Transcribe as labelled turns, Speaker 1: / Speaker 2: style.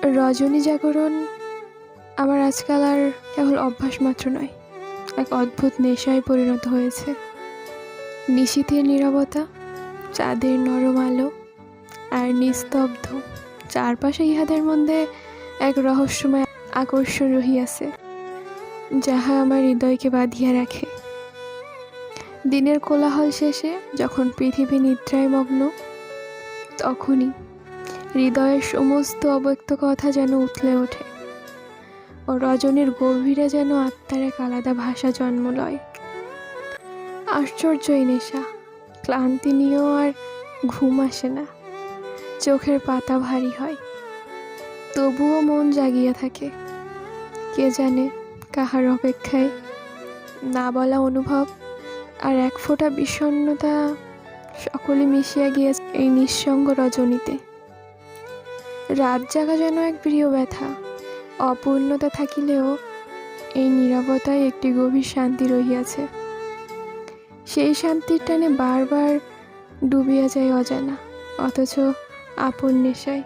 Speaker 1: রজনী জাগরণ আমার আজকাল আর কেবল অভ্যাস মাত্র নয়, এক অদ্ভুত নেশায় পরিণত হয়েছে। নিশীথের নীরবতা, চাঁদের নরম আলো আর নিস্তব্ধ চারপাশে ইহাদের মধ্যে এক রহস্যময় আকর্ষণ রহিয়াছে, যাহা আমার হৃদয়কে বাঁধিয়া রাখে। দিনের কোলাহল শেষে যখন পৃথিবী নিদ্রায় মগ্ন, তখনই হৃদয়ের সমস্ত অব্যক্ত কথা যেন উথলে ওঠে ও রজনীর গভীরে যেন আত্মার এক আলাদা ভাষা জন্ম লয়। আশ্চর্য এই নেশা, ক্লান্তি নিয়েও আর ঘুম আসে না, চোখের পাতা ভারী হয়, তবুও মন জাগিয়া থাকে। কে জানে কাহার অপেক্ষায়, না বলা অনুভব আর এক ফোঁটা বিষণ্ণতা সকলে মিশিয়া গিয়েছে এই নিঃসঙ্গ রজনীতে। রাত জাগা যেন এক প্রিয় ব্যথা, অপূর্ণতা থাকিলেও এই নীরবতায় একটি গভীর শান্তি রহিয়াছে। সেই শান্তির টানে বারবার ডুবিয়া যায় অজানা অথচ আপন নেশায়।